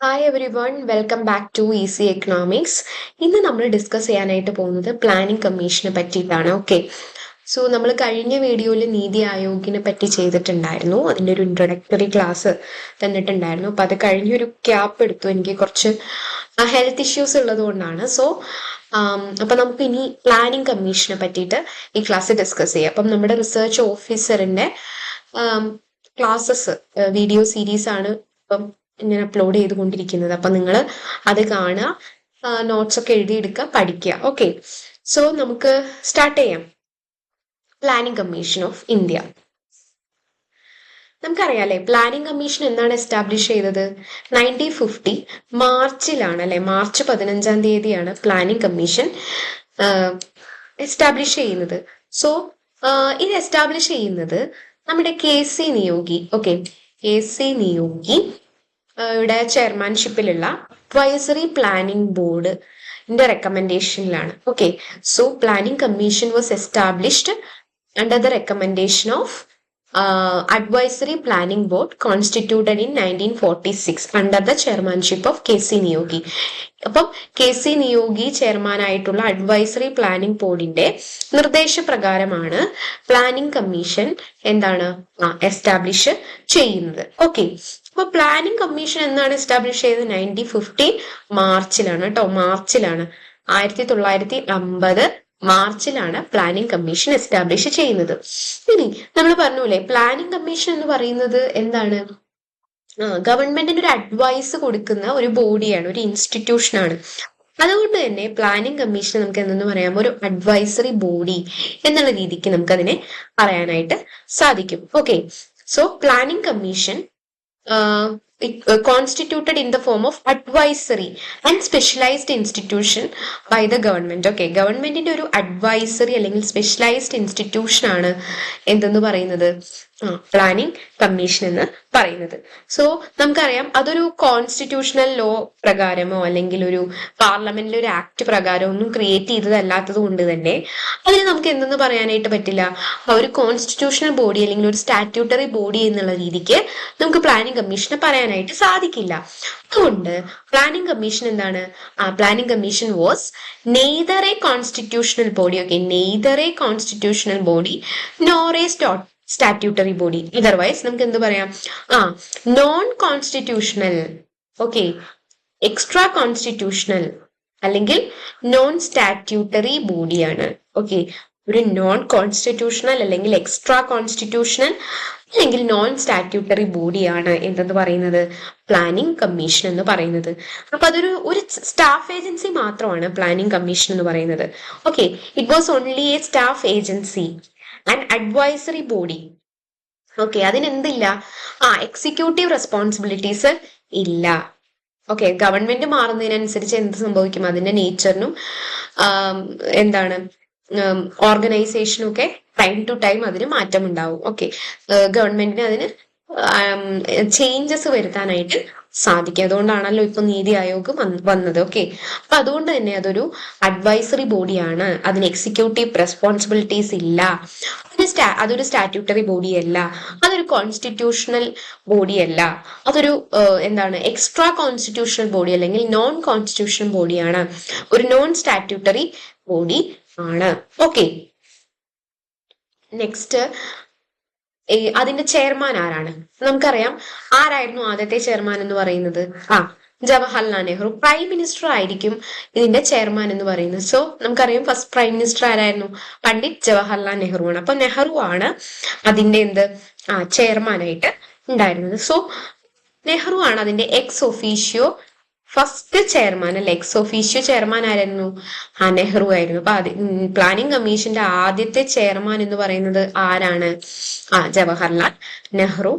Hi everyone, welcome back to easy economics. ഇന്ന് നമ്മൾ discuss ചെയ്യാനായിട്ട് പോകുന്നത് പ്ലാനിംഗ് കമ്മീഷനെ പറ്റിയിട്ടാണ്. ഓക്കെ, സോ നമ്മൾ കഴിഞ്ഞ വീഡിയോയിൽ നീതി ആയോഗിനെ പറ്റി ചെയ്തിട്ടുണ്ടായിരുന്നു. അതിൻ്റെ ഒരു ഇൻട്രൊഡക്ടറി ക്ലാസ് തന്നിട്ടുണ്ടായിരുന്നു. അപ്പം അത് കഴിഞ്ഞൊരു ക്യാപ്പ് എടുത്തു, എനിക്ക് കുറച്ച് ഹെൽത്ത് ഇഷ്യൂസ് ഉള്ളത് കൊണ്ടാണ്. സോ അപ്പം നമുക്ക് ഇനി പ്ലാനിംഗ് കമ്മീഷനെ പറ്റിയിട്ട് ഈ ക്ലാസ് ഡിസ്കസ് ചെയ്യാം. അപ്പം നമ്മുടെ റിസർച്ച് ഓഫീസറിൻ്റെ ക്ലാസ്സസ് വീഡിയോ സീരീസ് ആണ് ഇപ്പം ഞാൻ അപ്ലോഡ് ചെയ്തുകൊണ്ടിരിക്കുന്നത്. അപ്പം നിങ്ങൾ അത് കാണുക, നോട്ട്സ് ഒക്കെ എഴുതിയെടുക്കുക, പഠിക്കുക. ഓക്കെ, സോ നമുക്ക് സ്റ്റാർട്ട് ചെയ്യാം. Planning commission of India. നമുക്കറിയാം പ്ലാനിംഗ് കമ്മീഷൻ എന്നാണ് എസ്റ്റാബ്ലിഷ് ചെയ്തത്? 1950 മാർച്ചിലാണ് അല്ലെ, മാർച്ച് 15-ാം തീയതിയാണ് പ്ലാനിംഗ് കമ്മീഷൻ എസ്റ്റാബ്ലിഷ് ചെയ്യുന്നത്. സോ ഇത് എസ്റ്റാബ്ലിഷ് ചെയ്യുന്നത് നമ്മുടെ KC Niyogi. Okay, KC Neogy യുടെ ചെയർമാൻഷിപ്പിലുള്ള അഡ്വൈസറി പ്ലാനിംഗ് ബോർഡിന്റെ റെക്കമെൻഡേഷനിലാണ്. Okay, so planning commission was established under the recommendation of advisory planning board constituted in 1946 under the chairmanship of KC Niyogi. അപ്പം KC നിയോഗി ചെയർമാൻ ആയിട്ടുള്ള അഡ്വൈസറി പ്ലാനിംഗ് ബോർഡിന്റെ നിർദ്ദേശപ്രകാരമാണ് പ്ലാനിംഗ് കമ്മീഷൻ എന്താണ് establish ചെയ്യുന്നത്. ഓക്കെ, അപ്പൊ പ്ലാനിംഗ് കമ്മീഷൻ എന്നാണ് എസ്റ്റാബ്ലിഷ് ചെയ്തത്? 1950 മാർച്ചിലാണ് കേട്ടോ, മാർച്ചിലാണ്. 1950 മാർച്ചിലാണ് പ്ലാനിംഗ് കമ്മീഷൻ എസ്റ്റാബ്ലിഷ് ചെയ്യുന്നത്. ഇനി നമ്മൾ പറഞ്ഞൂലേ, പ്ലാനിംഗ് കമ്മീഷൻ എന്ന് പറയുന്നത് എന്താണ്? ഗവൺമെന്റിന് ഒരു അഡ്വൈസ് കൊടുക്കുന്ന ഒരു ബോഡിയാണ്, ഒരു ഇൻസ്റ്റിറ്റ്യൂഷനാണ്. അതുകൊണ്ട് തന്നെ പ്ലാനിംഗ് കമ്മീഷൻ നമുക്ക് എന്തെന്ന് പറയാം? ഒരു അഡ്വൈസറി ബോഡി എന്നുള്ള രീതിക്ക് നമുക്ക് അതിനെ പറയാനായിട്ട് സാധിക്കും. Okay, so planning commission constituted in the form of advisory and specialized institution by the government. Okay, ഗവൺമെന്റിന്റെ ഒരു അഡ്വൈസറി അല്ലെങ്കിൽ സ്പെഷ്യലൈസ്ഡ് ഇൻസ്റ്റിറ്റ്യൂഷൻ ആണ് എന്തെന്ന് പറയുന്നത്? പ്ലാനിംഗ് കമ്മീഷൻ എന്ന് പറയുന്നത്. സോ നമുക്കറിയാം അതൊരു കോൺസ്റ്റിറ്റ്യൂഷണൽ ലോ പ്രകാരമോ അല്ലെങ്കിൽ ഒരു പാർലമെന്റിലെ ഒരു ആക്ട് പ്രകാരമോ ഒന്നും ക്രിയേറ്റ് ചെയ്തതല്ലാത്തത് കൊണ്ട് തന്നെ അതിന് നമുക്ക് എന്തെന്ന് പറയാനായിട്ട് പറ്റില്ല. ഒരു കോൺസ്റ്റിറ്റ്യൂഷണൽ ബോഡി അല്ലെങ്കിൽ ഒരു സ്റ്റാറ്റ്യൂട്ടറി ബോഡി എന്നുള്ള രീതിക്ക് നമുക്ക് പ്ലാനിംഗ് കമ്മീഷനെ പറയാനായിട്ട് സാധിക്കില്ല. അതുകൊണ്ട് പ്ലാനിംഗ് കമ്മീഷൻ എന്താണ്? Planning commission was neither A constitutional body. Okay, neither A constitutional body nor A statutory body. Otherwise നമുക്ക് എന്ത് പറയാം? Non constitutional, okay, extra constitutional അല്ലെങ്കിൽ നോൺ സ്റ്റാറ്റ്യൂട്ടറി ബോഡിയാണ്. ഓക്കെ, ഒരു നോൺ കോൺസ്റ്റിറ്റ്യൂഷണൽ അല്ലെങ്കിൽ എക്സ്ട്രാ കോൺസ്റ്റിറ്റ്യൂഷണൽ അല്ലെങ്കിൽ non statutory ബോഡിയാണ് എന്തെന്ന് പറയുന്നത്? പ്ലാനിംഗ് കമ്മീഷൻ എന്ന് പറയുന്നത്. അപ്പൊ അതൊരു സ്റ്റാഫ് ഏജൻസി മാത്രമാണ് പ്ലാനിംഗ് കമ്മീഷൻ എന്ന് പറയുന്നത്. Okay, it was only A staff agency and advisory body. Okay, അതിനെന്തില്ല? എക്സിക്യൂട്ടീവ് റെസ്പോൺസിബിലിറ്റീസ് ഇല്ല. ഓക്കെ, ഗവൺമെന്റ് മാറുന്നതിനനുസരിച്ച് എന്ത് സംഭവിക്കും? അതിന്റെ നേച്ചറിനും എന്താണ് ഓർഗനൈസേഷനും ഒക്കെ ടൈം ടു ടൈം അതിന് മാറ്റം ഉണ്ടാവും. ഓക്കെ, ഗവൺമെന്റിന് അതിന് ചേഞ്ചസ് വരുത്താനായിട്ട് സാധിക്കും. അതുകൊണ്ടാണല്ലോ ഇപ്പൊ നീതി ആയോഗ് വന്നത്. ഓക്കെ, അപ്പൊ അതുകൊണ്ട് തന്നെ അതൊരു അഡ്വൈസറി ബോഡിയാണ്. അതിന് എക്സിക്യൂട്ടീവ് റെസ്പോൺസിബിലിറ്റീസ് ഇല്ല. അതൊരു സ്റ്റാറ്റ്യൂട്ടറി ബോഡിയല്ല, അതൊരു കോൺസ്റ്റിറ്റ്യൂഷണൽ ബോഡിയല്ല, അതൊരു എന്താണ് എക്സ്ട്രാ കോൺസ്റ്റിറ്റ്യൂഷണൽ ബോഡി അല്ലെങ്കിൽ നോൺ കോൺസ്റ്റിറ്റ്യൂഷണൽ ബോഡിയാണ്, ഒരു നോൺ സ്റ്റാറ്റ്യൂട്ടറി ബോഡി ആണ്. ഓക്കെ, നെക്സ്റ്റ് അതിന്റെ ചെയർമാൻ ആരാണ്? നമുക്കറിയാം ആരായിരുന്നു ആദ്യത്തെ ചെയർമാൻ എന്ന് പറയുന്നത്? ജവഹർലാൽ നെഹ്റു. പ്രൈം മിനിസ്റ്റർ ആയിരിക്കും ഇതിന്റെ ചെയർമാൻ എന്ന് പറയുന്നത്. സോ നമുക്കറിയാം ഫസ്റ്റ് പ്രൈം മിനിസ്റ്റർ ആരായിരുന്നു? പണ്ഡിറ്റ് ജവഹർലാൽ നെഹ്റു ആണ്. അപ്പൊ നെഹ്റു ആണ് അതിന്റെ ചെയർമാനായിട്ട് ഉണ്ടായിരുന്നത്. സോ നെഹ്റു ആണ് അതിന്റെ എക്സ് ഒഫീഷ്യോ ഫസ്റ്റ് ചെയർമാൻ അല്ലെ. എക്സ് ഒഫീഷ്യോ ചെയർമാൻ ആരായിരുന്നു? നെഹ്റു ആയിരുന്നു. അപ്പൊ പ്ലാനിംഗ് കമ്മീഷന്റെ ആദ്യത്തെ ചെയർമാൻ എന്ന് പറയുന്നത് ആരാണ്? ജവഹർലാൽ നെഹ്റു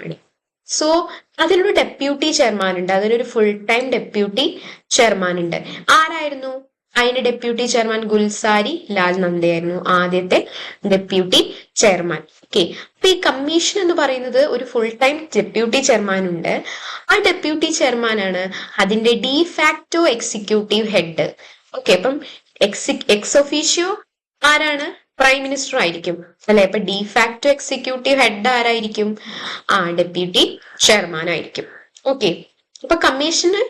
ആണ്. സോ അതിനൊരു ഡെപ്യൂട്ടി ചെയർമാൻ ഉണ്ട്, അതിനൊരു ഫുൾ ടൈം ഡെപ്യൂട്ടി ചെയർമാൻ ഉണ്ട്. ആരായിരുന്നു അതിന്റെ ഡെപ്യൂട്ടി ചെയർമാൻ? ഗുൽസാരി ലാൽ നന്ദയായിരുന്നു ആദ്യത്തെ ഡെപ്യൂട്ടി ചെയർമാൻ. ഓക്കെ, അപ്പൊ ഈ കമ്മീഷൻ എന്ന് പറയുന്നത് ഒരു ഫുൾ ടൈം ഡെപ്യൂട്ടി ചെയർമാൻ ഉണ്ട്. ആ ഡെപ്യൂട്ടി ചെയർമാൻ ആണ് അതിന്റെ ഡിഫാക്ടോ എക്സിക്യൂട്ടീവ് ഹെഡ്. ഓക്കെ, അപ്പം എക്സ് ഒഫീഷ്യോ ആരാണ്? പ്രൈം മിനിസ്റ്റർ ആയിരിക്കും അല്ലെ. അപ്പൊ ഡിഫാക്ടോ എക്സിക്യൂട്ടീവ് ഹെഡ് ആരായിരിക്കും? ഡെപ്യൂട്ടി ചെയർമാൻ ആയിരിക്കും. ഓക്കെ, ഇപ്പൊ കമ്മീഷന്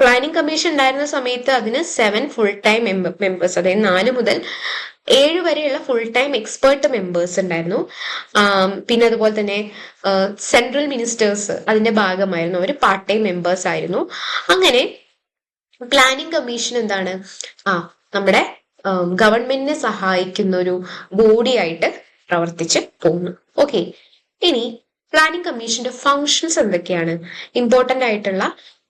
പ്ലാനിംഗ് കമ്മീഷൻ ഉണ്ടായിരുന്ന സമയത്ത് അതിന് 7 ഫുൾ ടൈം മെമ്പേഴ്സ്, അതായത് 4 മുതൽ 7 വരെയുള്ള ഫുൾ ടൈം എക്സ്പേർട്ട് മെമ്പേഴ്സ് ഉണ്ടായിരുന്നു. പിന്നെ അതുപോലെ തന്നെ സെൻട്രൽ മിനിസ്റ്റേഴ്സ് അതിന്റെ ഭാഗമായിരുന്നു, അവർ പാർട്ട് ടൈം മെമ്പേഴ്സ് ആയിരുന്നു. അങ്ങനെ പ്ലാനിംഗ് കമ്മീഷൻ എന്താണ്, നമ്മുടെ ഗവൺമെന്റിനെ സഹായിക്കുന്ന ഒരു ബോഡി ആയിട്ട് പ്രവർത്തിച്ച് പോകുന്നു. ഓക്കെ, ഇനി പ്ലാനിംഗ് കമ്മീഷന്റെ ഫങ്ഷൻസ് എന്തൊക്കെയാണ്, ഇമ്പോർട്ടന്റ് ആയിട്ടുള്ള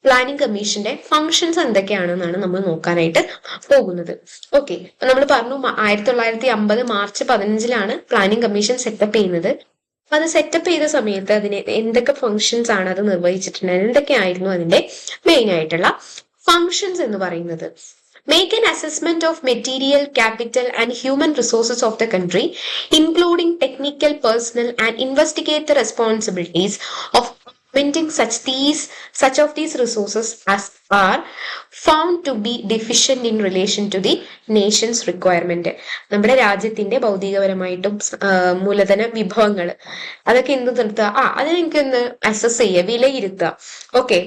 പ്ലാനിംഗ് കമ്മീഷന്റെ ഫങ്ഷൻസ് എന്തൊക്കെയാണെന്നാണ് നമ്മൾ നോക്കാനായിട്ട് പോകുന്നത്. ഓക്കെ, നമ്മൾ പറഞ്ഞു 1950 മാർച്ച് 15 പ്ലാനിംഗ് കമ്മീഷൻ സെറ്റപ്പ് ചെയ്യുന്നത്. അത് സെറ്റപ്പ് ചെയ്ത സമയത്ത് അതിന് എന്തൊക്കെ ഫങ്ഷൻസ് ആണ് അത് നിർവഹിച്ചിട്ടുണ്ടായത്, എന്തൊക്കെയായിരുന്നു അതിന്റെ മെയിൻ ആയിട്ടുള്ള ഫങ്ഷൻസ് എന്ന് പറയുന്നത്. Make an assessment of material, capital and human resources of the country, including technical, personal and investigate the responsibilities of augmenting such of these resources as are found to be deficient in relation to the nation's requirement. നമ്മുടെ രാജ്യത്തിന്റെ ഭൗതികപരമായിട്ടും മൂലധന വിഭവങ്ങൾ അതൊക്കെ എന്ത് നിർത്തുക, അതിനെനിക്കൊന്ന് assess ചെയ്യുക, വിലയിരുത്തുക. Okay,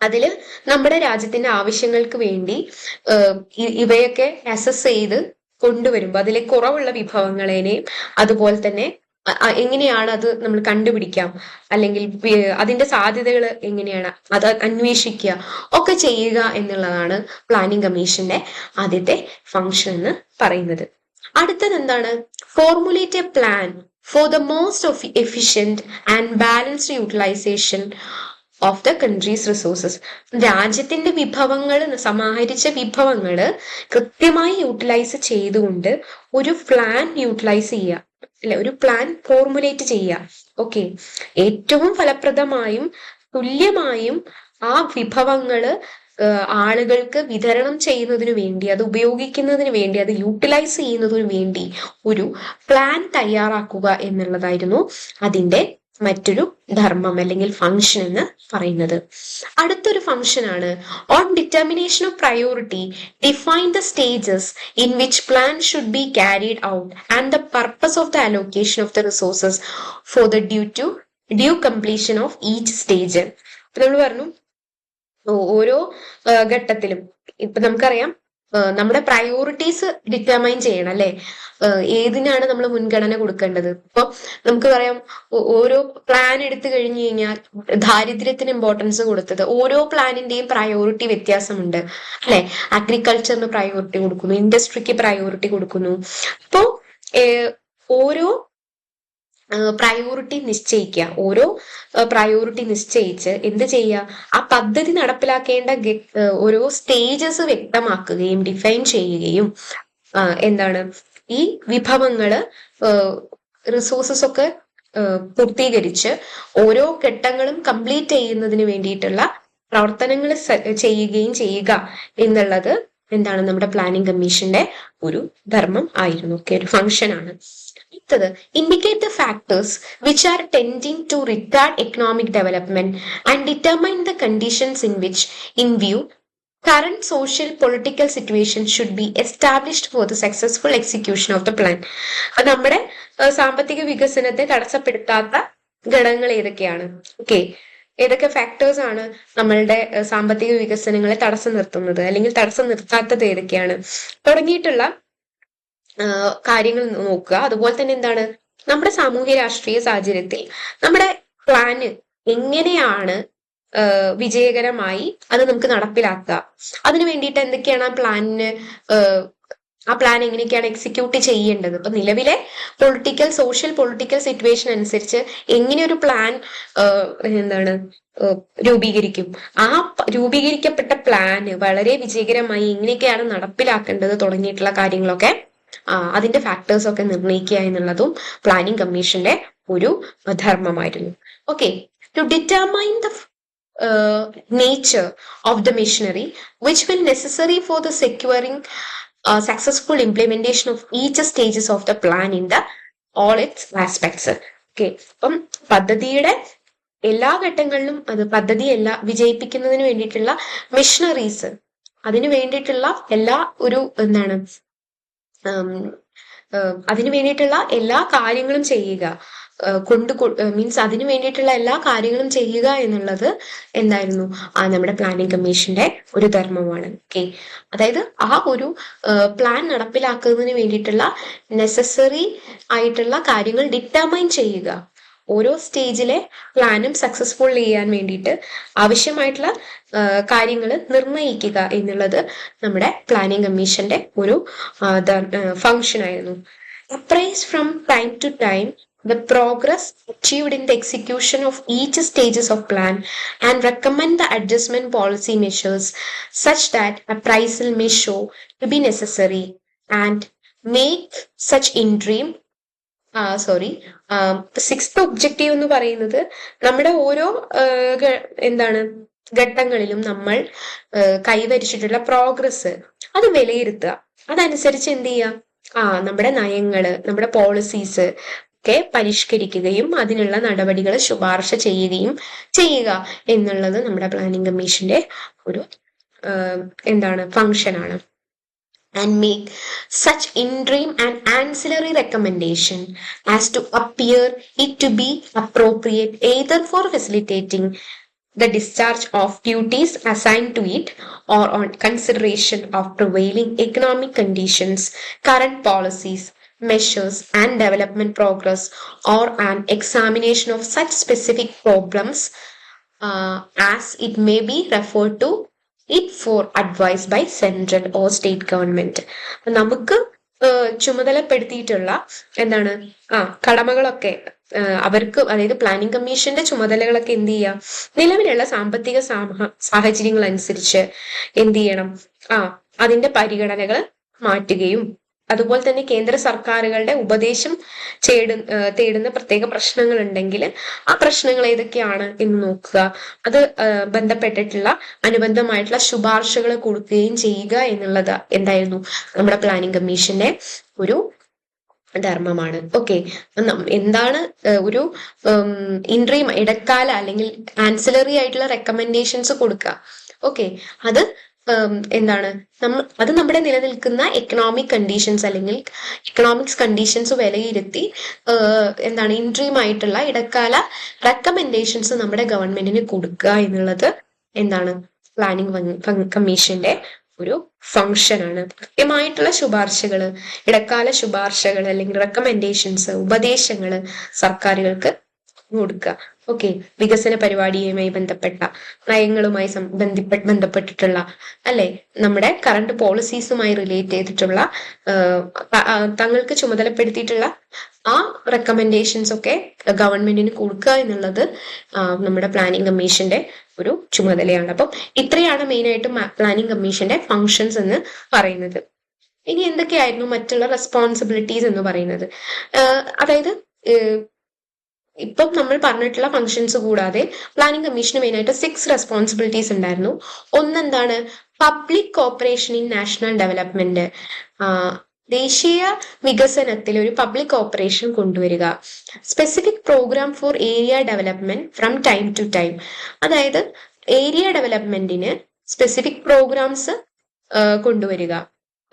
അതില് നമ്മുടെ രാജ്യത്തിന്റെ ആവശ്യങ്ങൾക്ക് വേണ്ടി ഇവയൊക്കെ അസസ് ചെയ്ത് കൊണ്ടുവരുമ്പോൾ അതിലെ കുറവുള്ള വിഭവങ്ങളെയും അതുപോലെ തന്നെ എങ്ങനെയാണ് അത് നമ്മൾ കണ്ടുപിടിക്കാം, അല്ലെങ്കിൽ അതിന്റെ സാധ്യതകൾ എങ്ങനെയാണ് അത് അന്വേഷിക്കുക ഒക്കെ ചെയ്യുക എന്നുള്ളതാണ് പ്ലാനിംഗ് കമ്മീഷന്റെ ആദ്യത്തെ ഫംഗ്ഷൻ എന്ന് പറയുന്നത്. അടുത്തത് എന്താണ്, formulate a plan for the most efficient and balanced utilisation of the country's resources. രാജ്യത്തിന്റെ വിഭവങ്ങൾ, സമാഹരിച്ച വിഭവങ്ങൾ കൃത്യമായി യൂട്ടിലൈസ് ചെയ്തുകൊണ്ട് ഒരു പ്ലാൻ യൂട്ടിലൈസ് ചെയ്യുക, അല്ലെ, ഒരു പ്ലാൻ ഫോർമുലേറ്റ് ചെയ്യുക. ഓക്കെ, ഏറ്റവും ഫലപ്രദമായും തുല്യമായും ആ വിഭവങ്ങള് ആളുകൾക്ക് വിതരണം ചെയ്യുന്നതിന് വേണ്ടി, അത് ഉപയോഗിക്കുന്നതിന് വേണ്ടി, അത് യൂട്ടിലൈസ് ചെയ്യുന്നതിന് വേണ്ടി ഒരു പ്ലാൻ തയ്യാറാക്കുക എന്നുള്ളതായിരുന്നു അതിന്റെ മറ്റൊരു ധർമ്മം അല്ലെങ്കിൽ ഫംഗ്ഷൻ എന്ന് പറയുന്നത്. അടുത്തൊരു ഫംഗ്ഷൻ ആണ് on determination of priority define the stages in which plan should be carried out and the purpose of the allocation of the resources for the due completion of each stage. നമ്മൾ പറഞ്ഞു ഓരോ ഘട്ടത്തിലും ഇപ്പൊ നമുക്കറിയാം നമ്മുടെ priorities determine ചെയ്യണം, അല്ലെ, ഏതിനാണ് നമ്മൾ മുൻഗണന കൊടുക്കേണ്ടത്. ഇപ്പൊ നമുക്ക് പറയാം ഓരോ പ്ലാൻ എടുത്തു കഴിഞ്ഞു കഴിഞ്ഞാൽ ദാരിദ്ര്യത്തിന് ഇമ്പോർട്ടൻസ് കൊടുത്തത്, ഓരോ പ്ലാനിന്റെയും പ്രയോറിറ്റി വ്യത്യാസമുണ്ട്, അല്ലെ. അഗ്രികൾച്ചറിന് പ്രയോറിറ്റി കൊടുക്കുന്നു, ഇൻഡസ്ട്രിക്ക് പ്രയോറിറ്റി കൊടുക്കുന്നു. അപ്പോ ഓരോ പ്രയോറിറ്റി നിശ്ചയിക്കുക, ഓരോ പ്രയോറിറ്റി നിശ്ചയിച്ച് എന്ത് ചെയ്യുക, ആ പദ്ധതി നടപ്പിലാക്കേണ്ട ഓരോ സ്റ്റേജസ് വ്യക്തമാക്കുകയും ഡിഫൈൻ ചെയ്യുകയും എന്താണ് ഈ വിഭവങ്ങള് റിസോഴ്സസ് ഒക്കെ പൂർത്തീകരിച്ച് ഓരോ ഘട്ടങ്ങളും കംപ്ലീറ്റ് ചെയ്യുന്നതിന് വേണ്ടിയിട്ടുള്ള പ്രവർത്തനങ്ങൾ ചെയ്യുകയും ചെയ്യുക എന്നുള്ളത് എന്താണ് നമ്മുടെ പ്ലാനിംഗ് കമ്മീഷന്റെ ഒരു ധർമ്മം ആയിരുന്നു, ഒക്കെ ഒരു ഫംഗ്ഷൻ ആണ്. അടുത്തത് indicate the factors which are tending to retard economic development and determine the conditions in which in view current social political situation should be established for the successful execution of the plan. നമ്മുടെ സാമ്പത്തിക വികസനത്തെ തടസ്സപ്പെടുത്താത്ത ഘടകങ്ങൾ ഏതൊക്കെയാണ്, okay, ഏതൊക്കെ factors ആണ് നമ്മളുടെ സാമ്പത്തിക വികസനങ്ങളെ തടസ്സം നിർത്തുന്നത് അല്ലെങ്കിൽ തടസ്സം നിർത്താത്തത് ഏതൊക്കെയാണ് തുടങ്ങിയിട്ടുള്ള കാര്യങ്ങൾ നോക്കുക. അതുപോലെ തന്നെ എന്താണ് നമ്മുടെ സാമൂഹ്യ രാഷ്ട്രീയ സാഹചര്യത്തിൽ നമ്മുടെ പ്ലാന് എങ്ങനെയാണ് വിജയകരമായി അത് നമുക്ക് നടപ്പിലാക്കുക, അതിനു വേണ്ടിയിട്ട് എന്തൊക്കെയാണ് ആ പ്ലാൻ എങ്ങനെയൊക്കെയാണ് എക്സിക്യൂട്ട് ചെയ്യേണ്ടത്. ഇപ്പൊ നിലവിലെ സോഷ്യൽ പൊളിറ്റിക്കൽ സിറ്റുവേഷൻ അനുസരിച്ച് എങ്ങനെ ഒരു പ്ലാൻ രൂപീകരിക്കും, ആ രൂപീകരിക്കപ്പെട്ട പ്ലാന് വളരെ വിജയകരമായി എങ്ങനെയൊക്കെയാണ് നടപ്പിലാക്കേണ്ടത് തുടങ്ങിയിട്ടുള്ള കാര്യങ്ങളൊക്കെ അതിന്റെ ഫാക്ടേഴ്സ് ഒക്കെ നിർണ്ണയിക്കുക എന്നുള്ളതും പ്ലാനിംഗ് കമ്മീഷന്റെ ഒരു ധർമ്മമായിരുന്നു. Okay, to determine the nature of the machinery which will necessary for the securing successful implementation of each stages of the plan in the all its aspects. Okay, അപ്പം പദ്ധതിയുടെ എല്ലാ ഘട്ടങ്ങളിലും പദ്ധതി വിജയിപ്പിക്കുന്നതിന് വേണ്ടിയിട്ടുള്ള മെഷീനറീസ്, അതിനു വേണ്ടിയിട്ടുള്ള എല്ലാ അതിനു വേണ്ടിയിട്ടുള്ള എല്ലാ കാര്യങ്ങളും ചെയ്യുക. മീൻസ് അതിന് വേണ്ടിയിട്ടുള്ള എല്ലാ കാര്യങ്ങളും ചെയ്യുക എന്നുള്ളത് എന്തായിരുന്നു നമ്മുടെ പ്ലാനിംഗ് കമ്മീഷന്റെ ഒരു ധർമ്മമാണ്. ഓക്കെ, അതായത് ആ ഒരു പ്ലാൻ നടപ്പിലാക്കുന്നതിന് വേണ്ടിയിട്ടുള്ള നെസസറി ആയിട്ടുള്ള കാര്യങ്ങൾ ഡിറ്റർമൈൻ ചെയ്യുക, ഓരോ സ്റ്റേജിലെ പ്ലാനും സക്സസ്ഫുൾ ചെയ്യാൻ വേണ്ടിയിട്ട് ആവശ്യമായിട്ടുള്ള കാര്യങ്ങൾ നിർണ്ണയിക്കുക എന്നുള്ളത് നമ്മുടെ പ്ലാനിംഗ് കമ്മീഷന്റെ ഒരു ഫങ്ഷൻ ആയിരുന്നു. Appraise from time to time the progress achieved in the execution of each stages of plan and recommend the adjustment policy measures such that appraisal may show to be necessary and make such interim sixth objective എന്ന് പറയുന്നത് നമ്മുടെ ഓരോ എന്താണ് ഘട്ടങ്ങളിലും നമ്മൾ കൈവരിച്ചിട്ടുള്ള progress അത് വിലയിരുത്തുക, അതനുസരിച്ച് എന്ത് ചെയ്യുക, നമ്മുടെ നയങ്ങള്, നമ്മുടെ പോളിസീസ് ഒക്കെ പരിഷ്കരിക്കുകയും അതിനുള്ള നടപടികൾ ശുപാർശ ചെയ്യുകയും ചെയ്യുക എന്നുള്ളത് നമ്മുടെ പ്ലാനിംഗ് കമ്മീഷന്റെ ഒരു ഫങ്ഷനാണ്. And make such interim and ancillary recommendation as to appear it to be appropriate either for facilitating the discharge of duties assigned to it or on consideration of prevailing economic conditions, current policies, measures and development progress, or an examination of such specific problems as it may be referred to it for advice by central or state government. നമുക്ക് ചുമതലപ്പെടുത്തിയിട്ടുള്ള കടമകളൊക്കെ അവർക്ക്, അതായത് planning കമ്മീഷന്റെ ചുമതലകളൊക്കെ എന്ത് ചെയ്യുക, നിലവിലുള്ള സാമ്പത്തിക സാഹചര്യങ്ങൾ അനുസരിച്ച് എന്ത് ചെയ്യണം, അതിന്റെ പരിഗണനകൾ മാറ്റുകയും അതുപോലെ തന്നെ കേന്ദ്ര സർക്കാരുകളുടെ ഉപദേശം തേടുന്ന പ്രത്യേക പ്രശ്നങ്ങൾ ഉണ്ടെങ്കിൽ ആ പ്രശ്നങ്ങൾ ഏതൊക്കെയാണ് എന്ന് നോക്കുക, അത് ബന്ധപ്പെട്ടിട്ടുള്ള അനുബന്ധമായിട്ടുള്ള ശുപാർശകൾ കൊടുക്കുകയും ചെയ്യുക എന്നുള്ളത് എന്തായിരുന്നു നമ്മുടെ പ്ലാനിംഗ് കമ്മീഷന്റെ ഒരു ധർമ്മമാണ്. ഓക്കെ, എന്താണ് ഒരു ഇൻട്രീം ഇടക്കാല അല്ലെങ്കിൽ ആൻസിലറി ആയിട്ടുള്ള റെക്കമെൻഡേഷൻസ് കൊടുക്കുക. ഓക്കെ, അത് അത് നമ്മുടെ നിലനിൽക്കുന്ന എക്കണോമിക് കണ്ടീഷൻസ് അല്ലെങ്കിൽ എക്കണോമിക്സ് കണ്ടീഷൻസ് വിലയിരുത്തി ഇൻട്രീം ആയിട്ടുള്ള ഇടക്കാല റെക്കമെൻഡേഷൻസ് നമ്മുടെ ഗവൺമെന്റിന് കൊടുക്കുക എന്നുള്ളത് പ്ലാനിംഗ് കമ്മീഷന്റെ ഒരു ഫങ്ഷനാണ്. കൃത്യമായിട്ടുള്ള ശുപാർശകള്, ഇടക്കാല ശുപാർശകൾ അല്ലെങ്കിൽ റെക്കമെൻഡേഷൻസ്, ഉപദേശങ്ങള് സർക്കാരുകൾക്ക് കൊടുക്കുക. ഓക്കെ, വികസന പരിപാടിയുമായി ബന്ധപ്പെട്ട നയങ്ങളുമായി ബന്ധപ്പെട്ടിട്ടുള്ള നമ്മുടെ കറണ്ട് പോളിസീസുമായി റിലേറ്റ് ചെയ്തിട്ടുള്ള തങ്ങൾക്ക് ചുമതലപ്പെടുത്തിയിട്ടുള്ള ആ റെക്കമെൻഡേഷൻസ് ഒക്കെ ഗവൺമെന്റിന് കൊടുക്കുക എന്നുള്ളത് നമ്മുടെ പ്ലാനിംഗ് കമ്മീഷന്റെ ഒരു ചുമതലയാണ്. അപ്പം ഇത്രയാണ് മെയിനായിട്ട് പ്ലാനിംഗ് കമ്മീഷന്റെ ഫങ്ഷൻസ് എന്ന് പറയുന്നത്. ഇനി എന്തൊക്കെയായിരുന്നു മറ്റുള്ള റെസ്പോൺസിബിലിറ്റീസ് എന്ന് പറയുന്നത്? അതായത് ഇപ്പം നമ്മൾ പറഞ്ഞിട്ടുള്ള ഫങ്ഷൻസ് കൂടാതെ പ്ലാനിംഗ് കമ്മീഷന് മെയിനായിട്ട് 6 റെസ്പോൺസിബിലിറ്റീസ് ഉണ്ടായിരുന്നു. ഒന്നെന്താണ്? Public cooperation in national development, ദേശീയ വികസനത്തിൽ ഒരു പബ്ലിക് കോപ്പറേഷൻ കൊണ്ടുവരിക. Specific program for area development from time to time, അതായത് ഏരിയ ഡെവലപ്മെന്റിന് സ്പെസിഫിക് പ്രോഗ്രാംസ് കൊണ്ടുവരിക.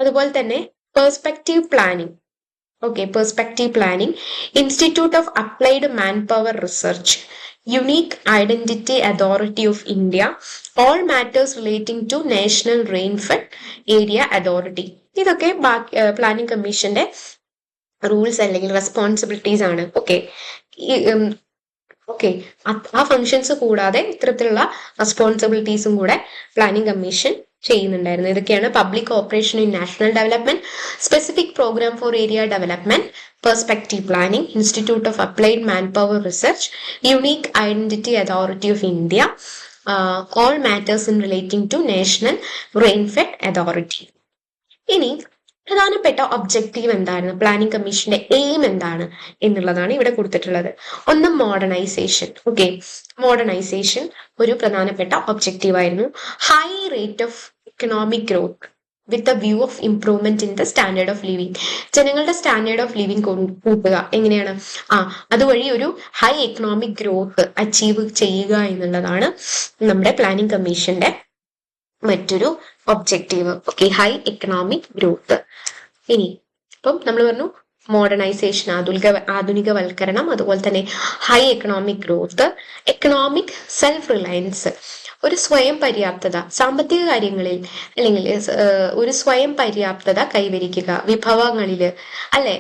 അതുപോലെ തന്നെ perspective planning. Okay, perspective planning, Institute of Applied Manpower Research, Unique Identity Authority of India, all matters relating to National Rainfed Area Authority. ഇതൊക്കെ planning കമ്മീഷന്റെ rules അല്ലെങ്കിൽ responsibilities ആണ്. Okay, ആ ഫങ്ഷൻസ് കൂടാതെ ഇത്തരത്തിലുള്ള റെസ്പോൺസിബിലിറ്റീസും കൂടെ പ്ലാനിംഗ് കമ്മീഷൻ ചെയ്യുന്നുണ്ടായിരുന്നു. ഇതൊക്കെയാണ് public cooperation in national development, specific program for area development, perspective planning, institute of applied manpower research, unique identity authority of India, all matters in relating to national rainfed authority. ഇനി പ്രധാനപ്പെട്ട objective എന്തായിരുന്നു, planning കമ്മീഷന്റെ aim എന്താണ് എന്നുള്ളതാണ് ഇവിടെ കൊടുത്തിട്ടുള്ളത്. ഒന്ന് modernisation. Okay, modernisation ഒരു പ്രധാനപ്പെട്ട ഒബ്ജക്റ്റീവ് ആയിരുന്നു. High rate of economic growth with a view of improvement in the standard of living. ജനങ്ങളുടെ സ്റ്റാൻഡേർഡ് ഓഫ് ലിവിങ് കൂട്ടുക. എങ്ങനെയാണ്? അതുവഴി ഒരു ഹൈ എക്കണോമിക് ഗ്രോത്ത് അച്ചീവ് ചെയ്യുക എന്നുള്ളതാണ് നമ്മുടെ പ്ലാനിംഗ് കമ്മീഷന്റെ മറ്റൊരു objective. Okay, high economic growth. ഇനി ഇപ്പം നമ്മൾ പറഞ്ഞു മോഡേണൈസേഷൻ, ആധുനികവൽക്കരണം, അതുപോലെ തന്നെ high economic growth, economic self Reliance, ഒരു സ്വയം പര്യാപ്തത സാമ്പത്തിക കാര്യങ്ങളിൽ, അല്ലെങ്കിൽ ഒരു സ്വയം പര്യാപ്തത കൈവരിക്കുക വിഭവങ്ങളില്, അല്ലെ,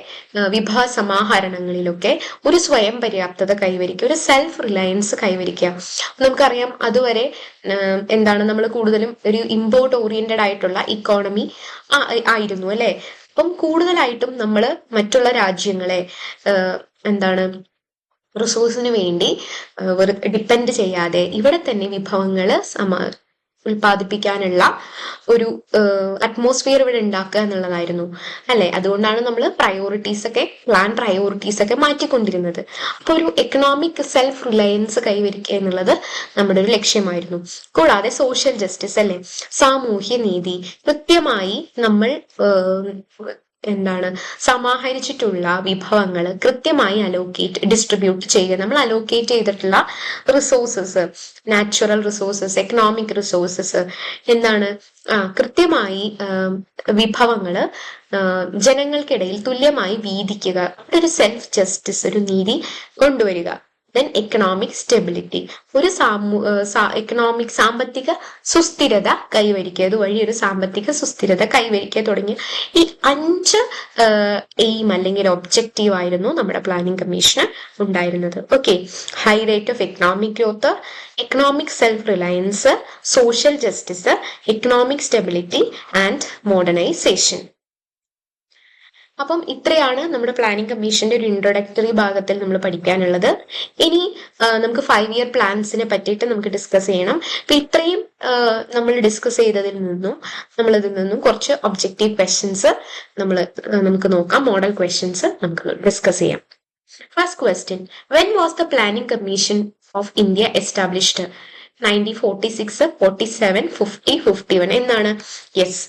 വിഭവ സമാഹരണങ്ങളിലൊക്കെ ഒരു സ്വയം പര്യാപ്തത കൈവരിക്കുക, ഒരു സെൽഫ് റിലയൻസ് കൈവരിക്കുക. നമുക്കറിയാം അതുവരെ എന്താണ്, നമ്മൾ കൂടുതലും ഒരു ഇമ്പോർട്ട് ഓറിയന്റഡ് ആയിട്ടുള്ള ഇക്കോണമി ആയിരുന്നു, അല്ലെ. അപ്പം കൂടുതലായിട്ടും നമ്മൾ മറ്റുള്ള രാജ്യങ്ങളെ എന്താണ് റിസോഴ്സിന് വേണ്ടി ഡിപ്പെൻഡ് ചെയ്യാതെ ഇവിടെ തന്നെ വിഭവങ്ങൾ ഉൽപ്പാദിപ്പിക്കാനുള്ള ഒരു അറ്റ്മോസ്ഫിയർ ഇവിടെ ഉണ്ടാക്കുക എന്നുള്ളതായിരുന്നു, അല്ലെ. അതുകൊണ്ടാണ് നമ്മൾ പ്ലാൻ പ്രയോറിറ്റീസ് ഒക്കെ മാറ്റിക്കൊണ്ടിരുന്നത്. അപ്പൊ ഒരു എക്കണോമിക് സെൽഫ് റിലയൻസ് കൈവരിക്കുക എന്നുള്ളത് നമ്മുടെ ഒരു ലക്ഷ്യമായിരുന്നു. കൂടാതെ സോഷ്യൽ ജസ്റ്റിസ്, അല്ലെ, സാമൂഹ്യ നീതി, കൃത്യമായി നമ്മൾ സമാഹരിച്ചിട്ടുള്ള വിഭവങ്ങൾ കൃത്യമായി ഡിസ്ട്രിബ്യൂട്ട് ചെയ്യുക. നമ്മൾ അലോക്കേറ്റ് ചെയ്തിട്ടുള്ള resources, natural resources, economic resources കൃത്യമായി വിഭവങ്ങള് ജനങ്ങൾക്കിടയിൽ തുല്യമായി വീതിക്കുക. ഒരു സെൽഫ് ജസ്റ്റിസ്, ഒരു നീതി കൊണ്ടുവരിക. ദെൻ എക്കണോമിക് സ്റ്റെബിലിറ്റി, ഒരു സാമ്പത്തിക സുസ്ഥിരത കൈവരിക്കുക. അതുവഴി ഒരു സാമ്പത്തിക സുസ്ഥിരത കൈവരിക്കുക തുടങ്ങിയ ഈ 5 എയിം അല്ലെങ്കിൽ ഒബ്ജക്റ്റീവ് ആയിരുന്നു നമ്മുടെ പ്ലാനിംഗ് കമ്മീഷന് ഉണ്ടായിരുന്നത്. Okay, high rate of economic growth, economic self Reliance, social justice, economic stability and modernisation. അപ്പം ഇത്രയാണ് നമ്മുടെ പ്ലാനിംഗ് കമ്മീഷന്റെ ഒരു ഇൻട്രൊഡക്ടറി ഭാഗത്തിൽ നമ്മൾ പഠിക്കാനുള്ളത്. ഇനി നമുക്ക് 5 ഇയർ പ്ലാൻസിനെ പറ്റിയിട്ട് നമുക്ക് ഡിസ്കസ് ചെയ്യണം. അപ്പൊ ഇത്രയും നമ്മൾ ഡിസ്കസ് ചെയ്തതിൽ നിന്നും കുറച്ച് ഒബ്ജക്റ്റീവ് ക്വസ്റ്റ്യൻസ് നമുക്ക് നോക്കാം. മോഡൽ ക്വസ്റ്റ്യൻസ് നമുക്ക് ഡിസ്കസ് ചെയ്യാം. First question, when was the planning commission of India established? 1946, 47, 50, 51 എന്നാണ്? യെസ്,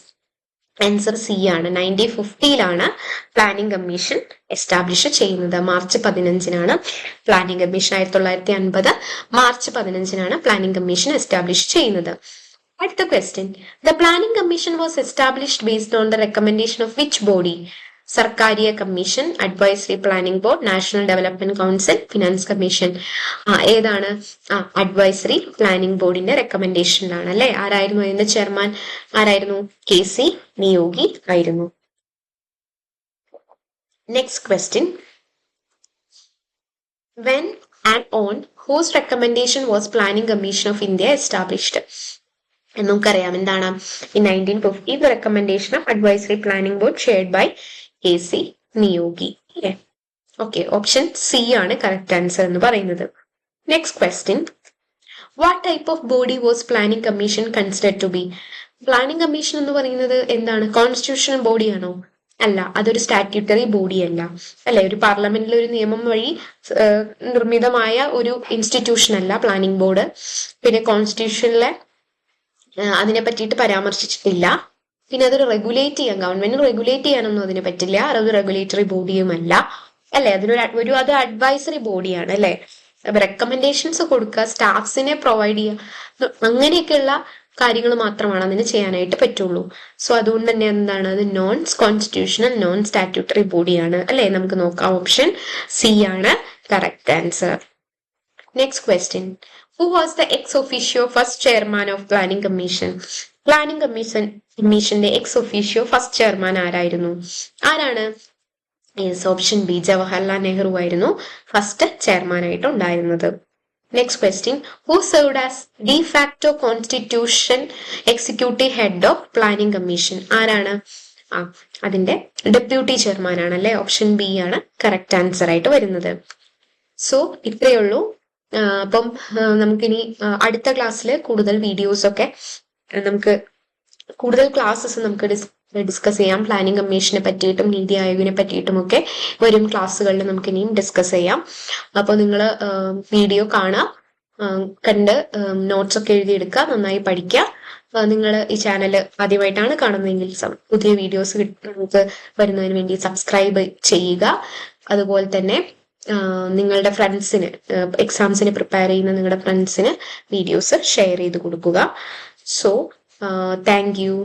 ആൻസർ സി ആണ്. 1950 പ്ലാനിംഗ് കമ്മീഷൻ എസ്റ്റാബ്ലിഷ് ചെയ്യുന്നത്. March 15 planning commission. 1950 March 15 planning commission establish ചെയ്യുന്നത്. അടുത്ത question, the planning commission was established based on the recommendation of which body? Sarkaria commission, advisory planning board, national development council, finance commission. ഏതാണ്? Advisory planning ബോർഡിന്റെ റെക്കമെൻഡേഷനിലാണ്, അല്ലെ. ആരായിരുന്നു അതിന്റെ chairman? ആരായിരുന്നു? KC Niyogi ആയിരുന്നു. Next question, when and on whose recommendation was planning commission of India established? നമുക്കറിയാം എന്താണ്? In 1950 the recommendation of advisory planning board chaired by KC Niyogi. Okay, option C ആണ് കറക്റ്റ് ആൻസർ എന്ന് പറയുന്നത്. Next question, what type of body was planning commission considered to be? Planning commission എന്ന് പറയുന്നത് എന്താണ്? Constitutional ബോഡിയാണോ? അല്ല, അതൊരു സ്റ്റാറ്റ്യൂട്ടറി ബോഡി അല്ല, അല്ലെ. ഒരു പാർലമെന്റിലെ ഒരു നിയമം വഴി നിർമ്മിതമായ ഒരു ഇൻസ്റ്റിറ്റ്യൂഷൻ അല്ല പ്ലാനിംഗ് ബോർഡ്. പിന്നെ കോൺസ്റ്റിറ്റ്യൂഷനിലെ അതിനെ പറ്റിയിട്ട് പരാമർശിച്ചിട്ടില്ല. പിന്നെ അതൊരു റെഗുലേറ്റ് ചെയ്യാൻ, ഗവൺമെന്റിന് റെഗുലേറ്റ് ചെയ്യാനൊന്നും അതിന് പറ്റില്ല. അതൊരു റെഗുലേറ്ററി ബോഡിയുമല്ല, അല്ലെ. അത് അഡ്വൈസറി ബോഡിയാണ്, അല്ലെ. റെക്കമെൻഡേഷൻസ് കൊടുക്കുക, സ്റ്റാഫ്സിനെ പ്രൊവൈഡ് ചെയ്യുക, അങ്ങനെയൊക്കെയുള്ള കാര്യങ്ങൾ മാത്രമാണ് അതിന് ചെയ്യാനായിട്ട് പറ്റുള്ളൂ. സോ അതുകൊണ്ട് തന്നെ എന്താണ്? അത് നോൺ കോൺസ്റ്റിറ്റ്യൂഷണൽ, നോൺ സ്റ്റാറ്റ്യൂട്ടറി ബോഡിയാണ്, അല്ലെ. നമുക്ക് നോക്കാം, ഓപ്ഷൻ സി ആണ് correct answer. Next question, who was the ex officio first chairman of planning commission? Planning കമ്മീഷന്റെ എക്സ് ഒഫീഷ്യോ ഫസ്റ്റ് ചെയർമാൻ ആരായിരുന്നു? ആരാണ്? Yes, option B, Jawaharlal Nehru ആയിരുന്നു ഫസ്റ്റ് ചെയർമാൻ ആയിട്ട് ഉണ്ടായിരുന്നത്. Next question, who served as de facto constitution executive head of planning commission? ആരാണ്? അതിന്റെ deputy chairman ആണ്, അല്ലെ. ഓപ്ഷൻ ബി ആണ് കറക്റ്റ് ആൻസർ ആയിട്ട് വരുന്നത്. സോ ഇത്രയേ ഉള്ളൂ. അപ്പം നമുക്കിനി അടുത്ത ക്ലാസ്സിൽ കൂടുതൽ വീഡിയോസ് ഒക്കെ കൂടുതൽ ക്ലാസ്സസ് നമുക്ക് ഡിസ്കസ് ചെയ്യാം. പ്ലാനിംഗ് കമ്മീഷനെ പറ്റിയിട്ടും നീതി ആയോഗിനെ പറ്റിയിട്ടും ഒക്കെ വരും ക്ലാസ്സുകളിൽ നമുക്ക് ഇനിയും ഡിസ്കസ് ചെയ്യാം. അപ്പോൾ നിങ്ങൾ വീഡിയോ കാണുക, കണ്ട് നോട്ട്സ് ഒക്കെ എഴുതിയെടുക്കുക, നന്നായി പഠിക്കുക. നിങ്ങൾ ഈ ചാനൽ ആദ്യമായിട്ടാണ് കാണുന്നതെങ്കിൽ പുതിയ വീഡിയോസ് നമുക്ക് വരുന്നതിന് വേണ്ടി സബ്സ്ക്രൈബ് ചെയ്യുക. അതുപോലെ തന്നെ നിങ്ങളുടെ ഫ്രണ്ട്സിന്, എക്സാംസിന് പ്രിപ്പയർ ചെയ്യുന്ന നിങ്ങളുടെ ഫ്രണ്ട്സിന് വീഡിയോസ് ഷെയർ ചെയ്ത് കൊടുക്കുക. So thank you.